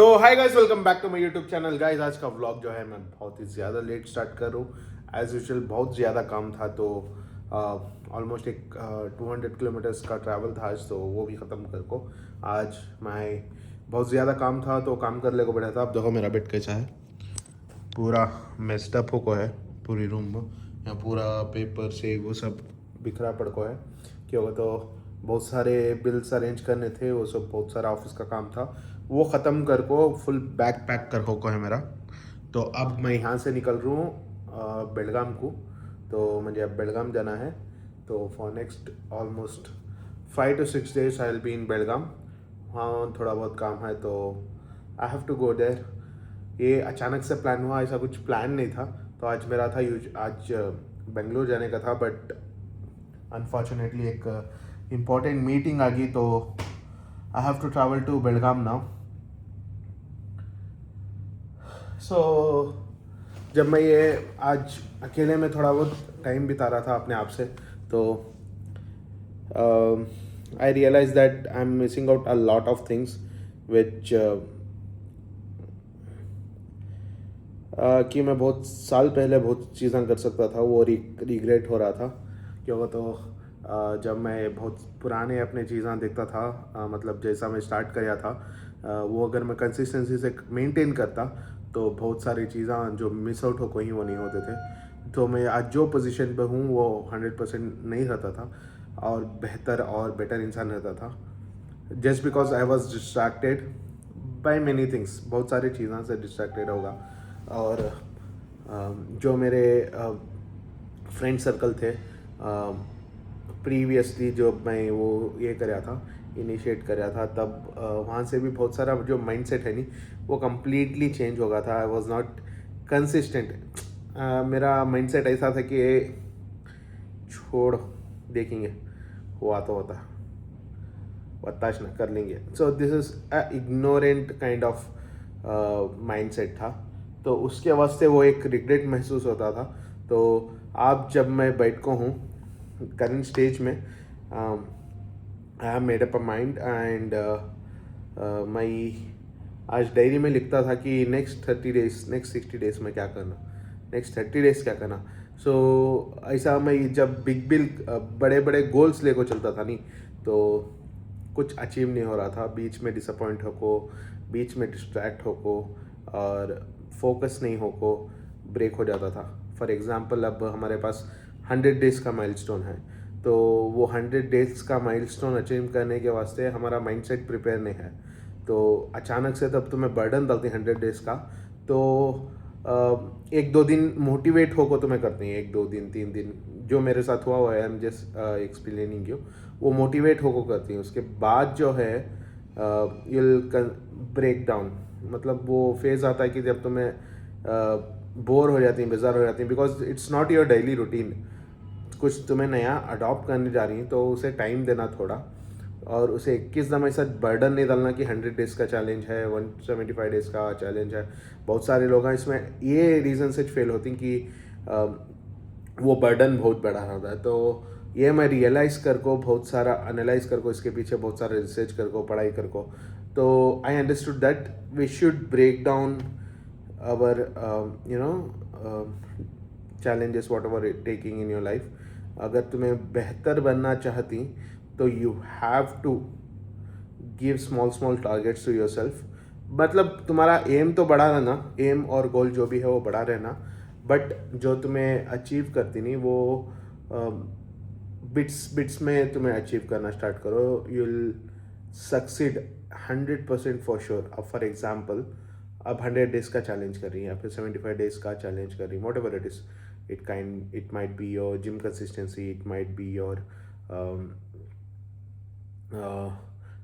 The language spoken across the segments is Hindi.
तो hi guys, welcome back to my YouTube channel. Guys आज का व्लॉग जो है मैं बहुत ही ज़्यादा लेट स्टार्ट कर रहा हूँ। एज यूजुअल बहुत ज़्यादा काम था, तो ऑलमोस्ट एक 200 किलोमीटर्स का ट्रैवल था आज, तो वो भी ख़त्म कर को आज मैं बहुत ज़्यादा काम था, तो काम कर ले को बैठा था। अब देखो मेरा बेड कैसा है, पूरा मेस्ड अप हो को है। पूरी रूम में यहाँ पूरा पेपर से वो सब बिखरा पड़ को है, क्योंकि तो बहुत सारे बिल्स अरेंज करने थे, वो सब बहुत सारा ऑफिस का काम था, वो ख़त्म कर को फुल बैग पैक कर को है मेरा। तो अब मैं यहाँ से निकल रहा हूँ बेलगाम को। तो मुझे अब बेलगाम जाना है, तो for next almost 5 to 6 days I will be in Belgaum. हाँ, थोड़ा बहुत काम है तो I have to go there. ये अचानक से प्लान हुआ, ऐसा कुछ प्लान नहीं था। तो आज मेरा था आज बेंगलोर जाने का था, बट अनफॉर्चुनेटली एक इम्पॉर्टेंट मीटिंग आ गई, तो I have to travel to Belgaum now. So जब मैं ये आज अकेले में थोड़ा बहुत टाइम बिता रहा था अपने आप से, तो I realise that I am missing out a lot of things which कि मैं बहुत साल पहले बहुत चीज़ें कर सकता था, वो रिग्रेट हो रहा था। क्योंकि तो जब मैं बहुत पुराने अपने चीज़ें देखता था, मतलब जैसा मैं स्टार्ट किया था, वो अगर मैं कंसिस्टेंसी से मेंटेन करता, तो बहुत सारी चीज़ें जो मिस आउट हो कोई वो नहीं होते थे। तो मैं आज जो पोजीशन पे हूँ वो 100% नहीं रहता था, और बेहतर और बेटर इंसान रहता था, just because I was distracted by many things. बहुत सारी चीज़ों से डिस्ट्रैक्टेड होगा। और जो मेरे फ्रेंड सर्कल थे प्रीवियसली, जो मैं वो ये कराया था, इनिशिएट कराया था, तब वहाँ से भी बहुत सारा जो माइंडसेट है नहीं, वो कम्प्लीटली चेंज हो गया था। I was not consistent. मेरा माइंडसेट ऐसा था कि छोड़, देखेंगे, हुआ तो होता, बताश ना कर लेंगे। सो this is a ignorant kind of mindset था, तो उसके वास्ते वो एक रिग्रेट महसूस होता था। तो आप जब मैं बैठ को हूँ करंट स्टेज में, I have made up a mind, and मैं आज डायरी में लिखता था कि नेक्स्ट 30 डेज, नेक्स्ट 60 डेज में क्या करना, नेक्स्ट 30 डेज क्या करना। सो ऐसा मैं जब बड़े बड़े गोल्स लेको चलता था नहीं, तो कुछ अचीव नहीं हो रहा था। बीच में डिसअपॉइंट हो को, बीच में डिस्ट्रैक्ट हो को, और फोकस नहीं हो को ब्रेक हो जाता था। फॉर एग्ज़ाम्पल, अब हमारे पास 100 डेज़ का माइलस्टोन है, तो वो 100 डेज़ का माइलस्टोन अचीव करने के वास्ते हमारा माइंडसेट प्रिपेयर नहीं है। तो अचानक से तब तुम्हें बर्डन डालती 100 डेज़ का, तो एक दो दिन मोटिवेट हो को तुम्हें करते हैं, 1 2 दिन 3 दिन, जो मेरे साथ हुआ हुआ है, I am just explaining you. वो मोटिवेट हो को करती हैं, उसके बाद जो है यूल ब्रेक डाउन। मतलब वो फेज़ आता है कि जब तुम्हें बोर हो जाती हैं, बेजार हो जाती हैं, because it's not your daily routine. कुछ तुम्हें नया अडॉप्ट करने जा रही हैं, तो उसे टाइम देना थोड़ा, और उसे 21 दम ऐसा बर्डन नहीं डालना कि 100 डेज़ का चैलेंज है, 175 डेज़ का चैलेंज है। बहुत सारे लोग हैं इसमें ये रीज़न से फेल होती हैं कि वो बर्डन बहुत बड़ा होता है। तो ये मैं रियलाइज़ कर को, बहुत सारा एनालाइज कर को, इसके पीछे बहुत सारा रिसर्च कर को, पढ़ाई कर को, तो I understood that we should break down our challenges whatever taking in your life। अगर तुम्हें बेहतर बनना चाहती, तो you have to give small small targets to yourself. मतलब तुम्हारा एम तो बड़ा रहना, एम और गोल जो भी है वो बड़ा रहना, बट जो तुम्हें अचीव करती नहीं, वो बिट्स बिट्स में तुम्हें अचीव करना स्टार्ट करो। You will succeed 100% for sure. अब फॉर एग्जाम्पल, अब 100 डेज़ का चैलेंज कर रही है, या फिर 75 डेज़ का चैलेंज कर रही है, what ever it is. It might be your gym consistency, it might be your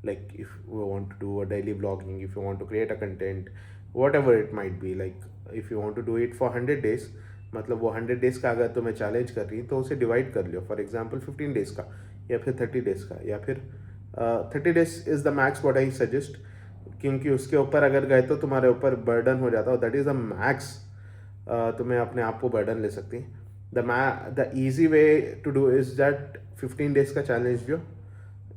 like if you want to do a daily vlogging, if you want to create a content, whatever it might be, like if you want to do it for 100 days, मतलब वो 100 डेज़ का अगर तुम्हें चैलेंज कर रही है, तो उसे डिवाइड कर लियो। फॉर एग्जाम्पल 15 डेज़ का, या फिर 30 डेज़ का, या फिर 30 days is the max what I suggest, क्योंकि उसके ऊपर अगर गए तो तुम्हारे ऊपर बर्डन हो जाता है। दैट इज़ द मैक्स तुम्हें अपने आप को बर्डन ले सकती। The easy way to do is that 15 days का चैलेंज जो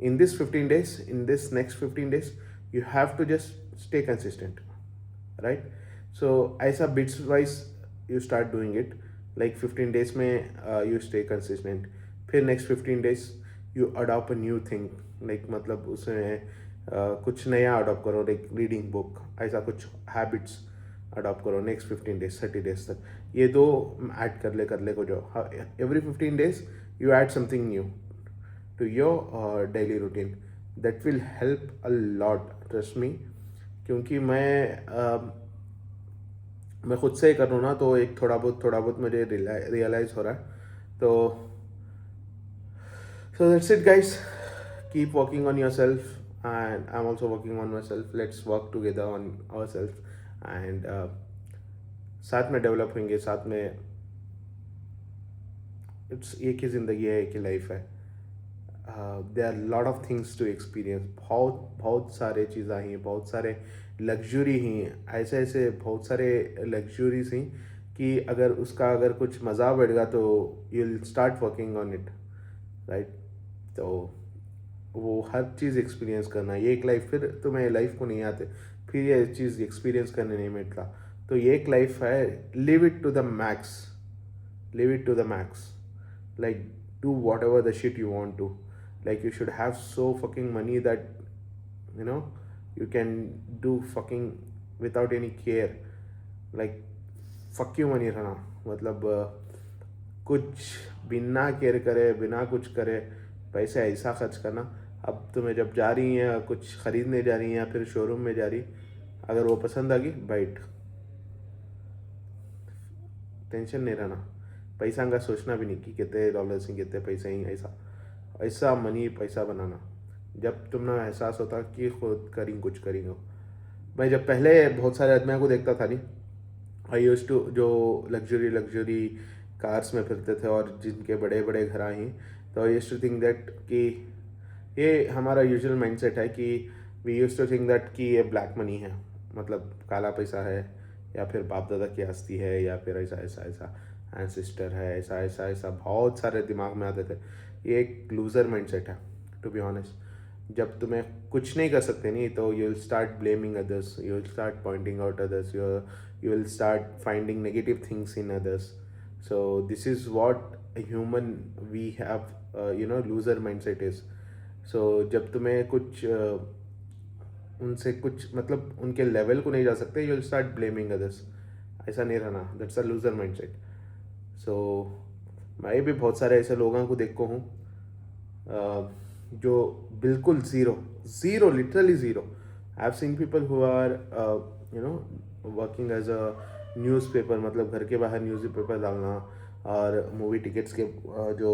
in this 15 days, in this next 15 days, you have to just stay consistent. Right. So ऐसा bits wise you start doing it. Like 15 days में यू स्टे कंसिस्टेंट. फिर next 15 days you adopt a new thing. Like मतलब उसमें कुछ नया अडॉप्ट करो, लाइक रीडिंग बुक, ऐसा कुछ हैबिट्स अडॉप्ट करो नेक्स्ट 15 days 30 days तक. ये दो ऐड कर ले को जो every 15 days you add something new to your daily routine. That will help a lot, trust me. क्योंकि मैं खुद से ही कर रहा हूँ ना, तो एक थोड़ा बहुत मुझे रियलाइज़ हो रहा है. तो so that's it guys. Keep working on yourself and I'm also working on myself. Let's work together on ourselves and साथ में डेवलप होंगे, साथ में. इट्स एक ही ज़िंदगी है, एक ही लाइफ है. There are lot of things to experience. बहुत सारे चीज़ें हैं, बहुत सारे लग्जरी हैं, ऐसे बहुत सारे लग्जरीज हैं कि अगर कुछ मज़ा बढ़ेगा तो you will start working on it, right. तो वो हर चीज़ एक्सपीरियंस करना. ये एक लाइफ, फिर तुम्हें लाइफ को नहीं आते, फिर ये चीज़ एक्सपीरियंस करने नहीं मिलता. तो ये एक लाइफ है, live it to the max. Live it to the max. Like, do whatever the shit you want to. Like, you should have so fucking money that you know you can do fucking without any care. Like, fuck you money रहना, मतलब कुछ बिना केयर करे, बिना कुछ करे पैसे ऐसा खर्च करना. अब तुम्हें जब जा रही हैं कुछ ख़रीदने जा रही हैं या फिर शोरूम में जा रही, अगर वो पसंद आ गई, बैठ, टेंशन नहीं रहना. पैसा का सोचना भी नहीं कि कितने डॉलर्स हैं, कितने पैसे हैं. ऐसा मनी पैसा बनाना जब तुम ना एहसास होता कि खुद कुछ करेंगे. मैं जब पहले बहुत सारे आदमियों को देखता था नहीं, आई यूज्ड टू, जो लग्जरी कार्स में फिरते थे और जिनके बड़े बड़े घर हैं, तो I used to think that कि ये हमारा यूजुअल माइंडसेट है कि we used to think that कि ये ब्लैक मनी है, मतलब काला पैसा है, या फिर बाप दादा की आस्ती है, या फिर ऐसा एंसेस्टर है, ऐसा बहुत सारे दिमाग में आते थे. ये एक लूज़र माइंडसेट है, टू बी ऑनेस्ट. जब तुम्हें कुछ नहीं कर सकते नहीं, तो you will start blaming others, you will start pointing out others, you will start finding negative things in others. So this is what human we have, loser mindset is. So जब तुम्हें कुछ उनसे कुछ मतलब उनके लेवल को नहीं जा सकते, you will start blaming others. ऐसा नहीं रहना, दैट्स अ लूज़र माइंडसेट. सो मैं भी बहुत सारे ऐसे लोगों को देखता हूँ जो बिल्कुल zero literally zero. I have seen people who are working as a newspaper, मतलब घर के बाहर न्यूज़पेपर डालना, और मूवी टिकट्स के जो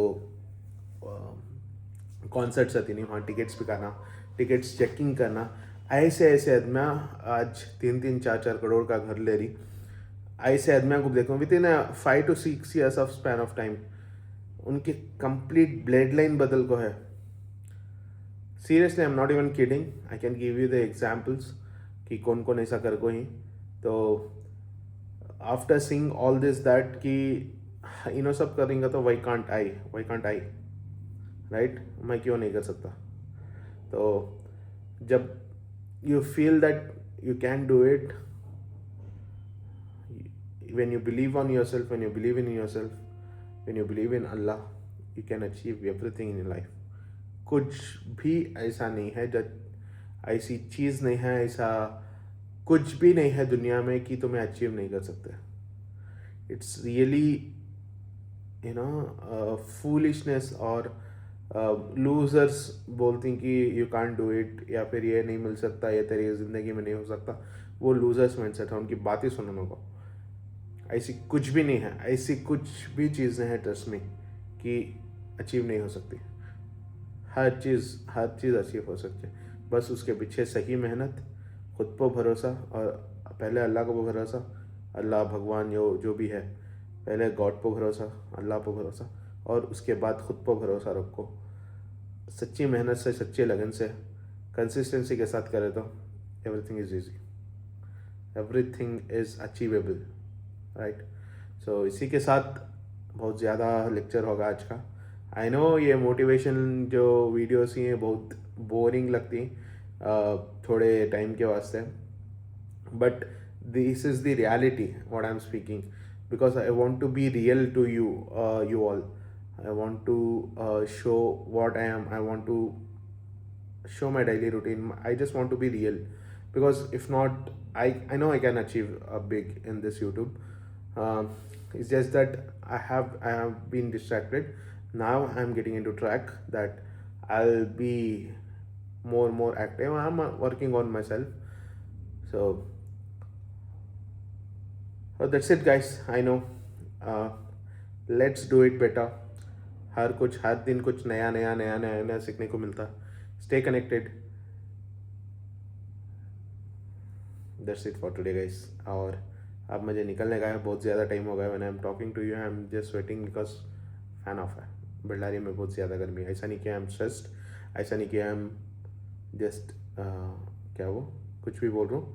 कॉन्सर्ट्स आती नहीं, वहाँ टिकट्स बिकाना, टिकट्स चेकिंग करना. ऐसे आदमियाँ आज 3-4 करोड़ का घर ले रही. ऐसे आदमियों को देखो with in 5 to 6 years of span of time उनकी कंप्लीट ब्लड लाइन बदल को है. Seriously, I am not even kidding. I can give you the examples कि कौन कौन ऐसा कर को ही. तो after seeing all this that कि इनो सब करेंगे, तो वाई कांट आई, राइट. मैं क्यों नहीं कर सकता. तो जब you feel that you can do it, when you believe on yourself, when you believe in yourself, when you believe in Allah, you can achieve everything in your life. कुछ भी ऐसा नहीं है, जब ऐसी चीज़ नहीं है, ऐसा कुछ भी नहीं है दुनिया में कि तुम्हें अचीव नहीं कर सकते. It's really foolishness. और लूजर्स बोलती कि यू कांट डू इट, या फिर ये नहीं मिल सकता, ये तेरी ज़िंदगी में नहीं हो सकता. वो लूजर्स माइंडसेट है, उनकी बातें सुनने को. ऐसी कुछ भी नहीं है, ऐसी कुछ भी चीज़ें हैं ट्रस्ट में कि अचीव नहीं हो सकती. हर चीज़ अचीव हो सकती है, बस उसके पीछे सही मेहनत, खुद पर भरोसा, और पहले अल्लाह को भरोसा, अल्लाह भगवान जो भी है, पहले गॉड पर भरोसा, अल्लाह पर भरोसा, और उसके बाद खुद पर भरोसा रखो. सच्ची मेहनत से, सच्चे लगन से, कंसिस्टेंसी के साथ करे तो everything is easy, everything is achievable, right. So इसी के साथ बहुत ज़्यादा लेक्चर होगा आज का. आई नो ये मोटिवेशन जो वीडियोस ही हैं बहुत बोरिंग लगती थोड़े टाइम के वास्ते, but this is the reality what I'm speaking, because I want to be real to you, you all. I want to show what I am. I want to show my daily routine. I just want to be real, because if not, I know I can achieve a big in this YouTube. It's just that I have been distracted. Now I'm getting into track that I'll be more active. I'm working on myself. So that's it guys. I know, let's do it better. हर दिन कुछ नया सीखने को मिलता. Stay connected. That's it for today guys. और अब मुझे निकलने का है, बहुत ज़्यादा टाइम हो गया. When I'm talking to you I'm just sweating because fan of है. बल्लारी में बहुत ज़्यादा गर्मी है. ऐसा नहीं कि I'm stressed, ऐसा नहीं कि I'm just क्या वो कुछ भी बोल रहा हूँ,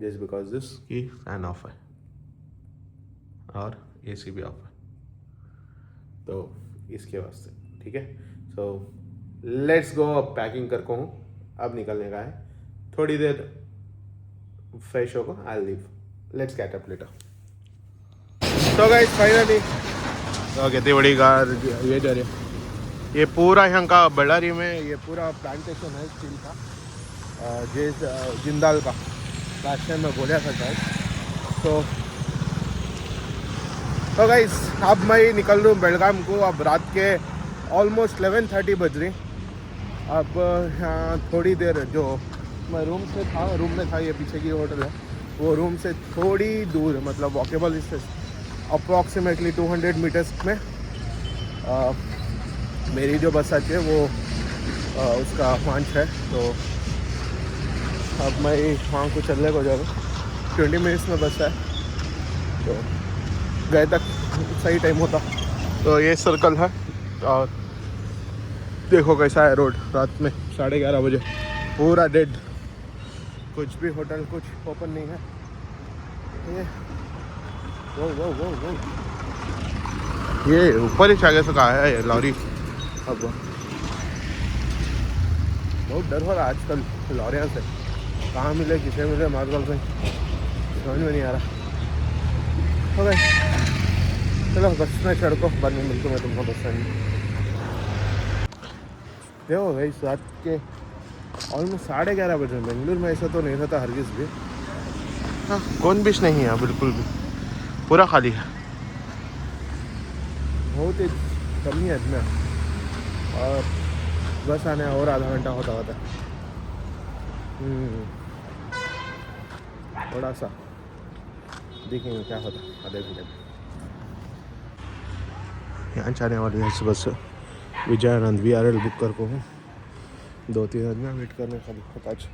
just because this कि फैन ऑफ है और AC भी ऑफ है, तो इसके वास्ते. ठीक है. So let's go. अब पैकिंग करके हूँ, अब निकलने का है. थोड़ी देर फ्रेश होगा, I leave. Let's catch up later. तो गाइस फाइनली कितनी बड़ी कार ये जा रही है. ये पूरा यहाँ का बल्लारी में ये पूरा प्लांटेशन है स्टील का, जिंदाल का. लास्ट टाइम मैं बोला था शायद. तो गाइस अब मैं निकल रहा हूँ बेलगाम को. अब रात के ऑलमोस्ट 11:30 बज रही. अब यहाँ थोड़ी देर जो मैं रूम में था, ये पीछे की होटल है, वो रूम से थोड़ी दूर, मतलब वॉकेबल डिस्टेंस अप्रॉक्सीमेटली 200 मीटर्स में मेरी जो बस आती है वो उसका मंच है. तो अब मैं वहाँ को चलने को जा रहा हूँ. 20 मिनट्स में बस है, तो गए तक सही टाइम होता. तो ये सर्कल है और देखो कैसा है रोड. रात में 11:30 बजे पूरा डेड. कुछ भी होटल कुछ ओपन नहीं है. ये वो ये ऊपर ही आगे से कहा है ये लॉरी. अब बहुत डर हो रहा है आजकल लॉरियाँ से. कहाँ मिले किसे मिले मार्गल में समझ में नहीं आ रहा. ओके चलो बस में चढ़ को बाद में मिलता हूँ मैं तुमको बस स्टैंड. देखो भाई रात के ऑलमोस्ट 11:30 बजे. बेंगलुरु में ऐसा तो नहीं रहता हरगिज़ भी. हाँ कौन बीच नहीं है बिल्कुल भी, पूरा खाली है. बहुत ही कमी है इसमें, और बस आने और आधा घंटा होता. थोड़ा सा देखेंगे क्या होता आधे घंटे में. यहाँ जाने वाली है सुबह से विजयानंद VRL बुक कर को हूँ. 2-3 दिन में वेट करने का दिक्कत आज.